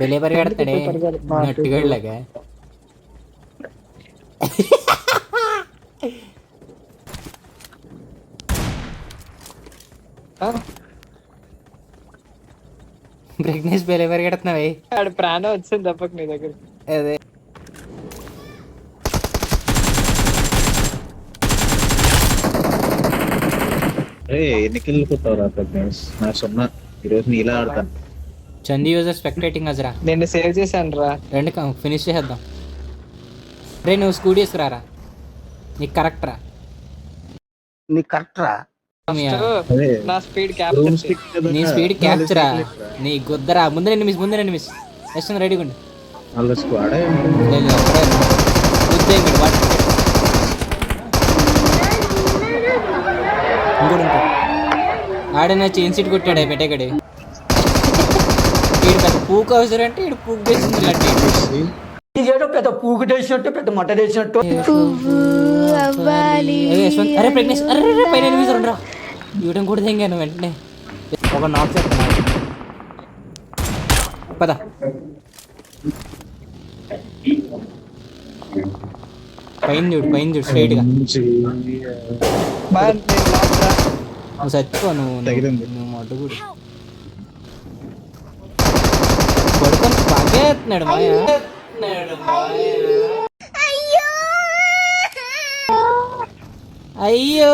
ಬೆಲೆ ಬರಿಗಾಡ್ತಾನೆ ನಟ್ಟುಗಳಾಗ బ్రెగ్నెస్ ಬೆಲೆ ಬರಿಗಾಡ್ತಾವೆ ఆడు ప్రాణం వచ్చింది తప్పక నీ దగ్గర. అదే ఎన్ని కిల్లు కొట్టావురా ప్రజ్ఞేష్? నా సున్నా ఈరోజు నీలా ఆడతాను. చందీ యూజర్ స్పెక్టేటింగ్ అజరా నేను సేవ్ చేశాను రా. రెండు ఫినిష్ చేసేద్దాం. రే నువ్వు స్కూటీ వేసుకురారా, నీకు కరెక్ట్ రా. నా స్పీడ్ క్యాప్చర్. నీ స్పీడ్ క్యాప్చరా, నీ గుద్దరా. ముందు రెండు మిస్ వేస్తుంది. రెడీగా ఉండి వాళ్ళ స్క్వాడ్ ఇంకోటి ఆడన చైన్ సీట్ కొట్టాడు పెట్టేకడి. వీడు పెద్ద పూకు అవసరం అంటే వీడు పూకు వేసింది లట్టి. పెద్ద పూకు వేసినట్టు పెద్ద మట్ట వేసినట్టు. అరే ప్రెగ్నెన్స్, అరే పైన ఎనిమిది రా. ఇవ్వడం కూడా తెంగాను వెంటనే ఒక నాట్ చేస్తాను పద. పైన చూడు స్ట్రైట్ గా. నువ్వు చచ్చిపో, నువ్వు మడ్డుగుడు పడుకొని బాగా ఎత్తున్నాడు మాయ. అయ్యో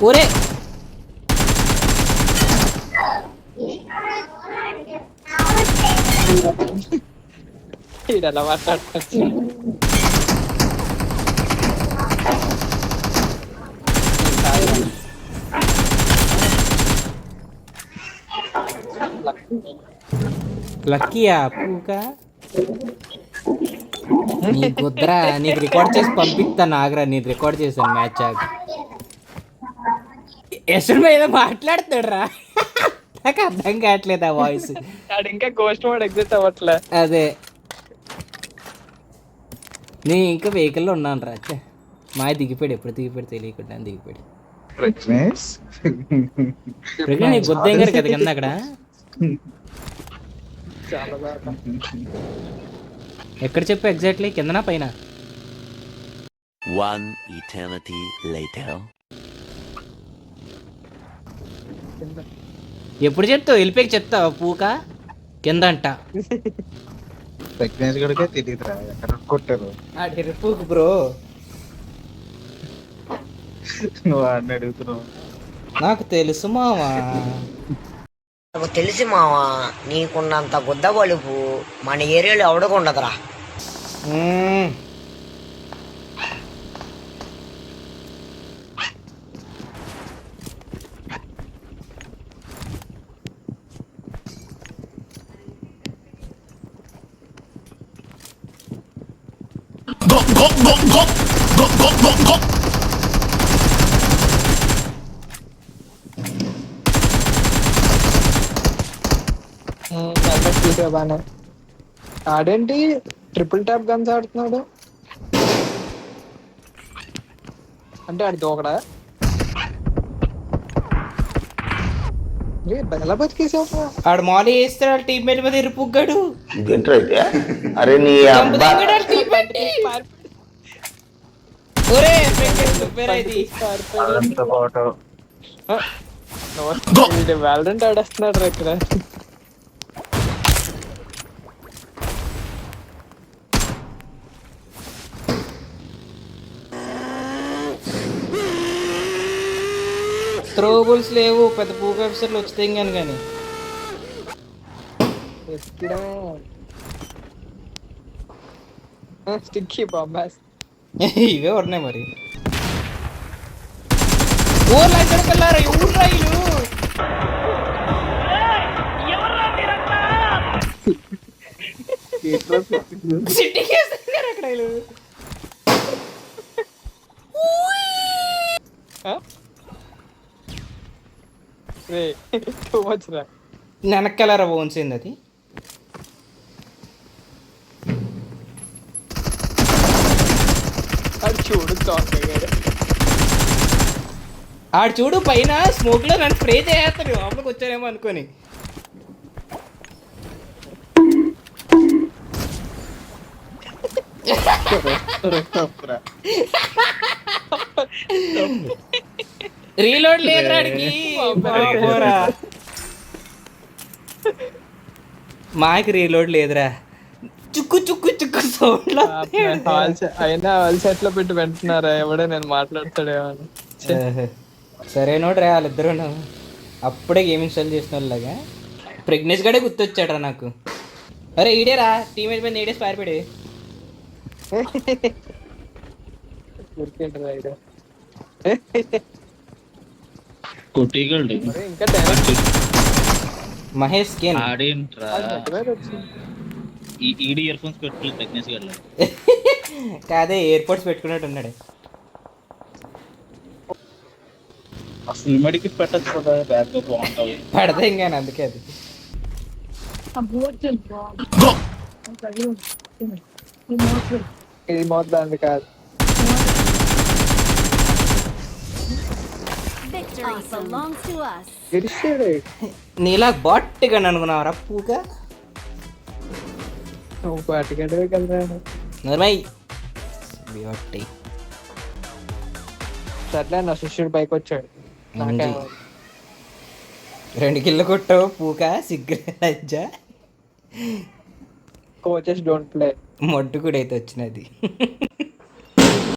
ఒరే ఇలా మాట్లాడచ్చు. లక్కీయా పూక నీ కుదరా. నీకు రికార్డ్ చేసి పంపిస్తాను ఆగ్రా. నీకు రికార్డ్ చేశాను మ్యాచ్ ఆగి. ఎసరు మీద మాట్లాడుతాడు రా, నాకు అర్థం కావట్లేదు ఆ వాయిస్. ఇంకా గోస్ట్ మోడ్ ఎగ్జిట్ అవ్వట్లే. అదే నేను ఇంకా వెహికల్లో ఉన్నాను రా. మాయ దిగిపోయాడు, ఎప్పుడు దిగిపోయాడు తెలియకుండా దిగిపోయాడు. ప్రజ్ఞేష్ నీకు గుద్దేం గారు కదా కింద అక్కడ. చాలా బాగా. ఎక్కడ చెప్పు ఎగ్జాక్ట్లీ, కిందనా పైన? One eternity later. ఎప్పుడు చెప్తావు? వెళ్ళిపోయి చెప్తావు పూక కింద అంట. ప్రజ్ఞేష్ గడికే తెలియదురా ఎక్కడ కొట్టారు. పూక బ్రో, నువ్వు ఆడిని అడుగుతున్నావు. నాకు తెలుసు మావా. నాకు తెలిసి మావా, నీకున్నంత గుద్ద బలుపు మన ఏరియాలో ఎవడకుండదురా. బానే ఆడేంటి ట్రిపుల్ ట్యాప్ గన్స్ ఆడుతున్నాడు అంటే ఆడి దూకడా. ఎలా బతికేసావు? ఆడు మాలి వేస్తాడు టీమ్మేట్ మీద ఇరుపుగ్గాడు. అరే నీ వ్యాలరెంట్ ఆడేస్తున్నాడు రా ఇక్కడ. త్రోబుల్స్ లేవు, పెద్ద పూక ఆఫీసర్లు వచ్చితే కానీ. స్టిక్కీ బాంబాస్ ఇవే ఉన్నాయి మరి. ఊర్లో ఎక్కడికెళ్ళారు ఊరు రైలు? సిటీకి అక్కడ వెనక్కెళ్ళారా పోన్సింది అది. చూడు ఆడు చూడు పైన స్మోక్ లో నన్ను స్ప్రే చేస్తాడు లోపలికి వచ్చానేమో అనుకోని. రీలోడ్ లేదు రాడికి. మాకి రీలోడ్ లేదురా. చుక్కు చుక్కు చుక్కు సౌండ్ అయినా వాళ్ళు సెట్ లో పెట్టి వెంటున్నారా ఎవడే నేను మాట్లాడతాడేమో అని. సరేనోడ్రా వాళ్ళిద్దరూ అప్పుడే గేమ్ ఇన్స్టాల్ చేసిన వాళ్ళగా. ప్రెగ్నెన్స్ గడే గుర్తొచ్చాడ్రా నాకు. అరే ఈడేరా టీమేట్ పైన ఈడేసి పారిపోయాడు. ఊరికేంటి రైడ్ కొట్టిగలడు ఇంకా డ్యామేజ్ మహేష్ కేన్ ఆడేంట్రా ఈడి ఇయర్ ఫోన్స్ పెట్టుకోలేదు ప్రెగ్నెన్సీ గడ్ల. కాదే ఎయిర్పోర్ట్స్ పెట్టుకున్నట్టు ఉన్నాడు. అసలు మెడికి పెట్టచ్చు కదా, బ్యాగ్ లో బాగుంటావు. పడతా ఇంకా అందుకే అది. ఇది మొత్తం అంది కాదు. Victory belongs to us. గెలిచాడు నీలా బాట్గా అనుకున్నావరా పూగా. నువ్వు పాటిగడవే కదా. నర్మయ్ బియోటి సర్లే నా శిష్యుడు పైకి వచ్చాడు. నాకే 2 కిల్లు కొట్టావు పూక సిగ్గు లజ్జ. Coaches don't play. మొడ్డు కూడా అయితే వచ్చినది.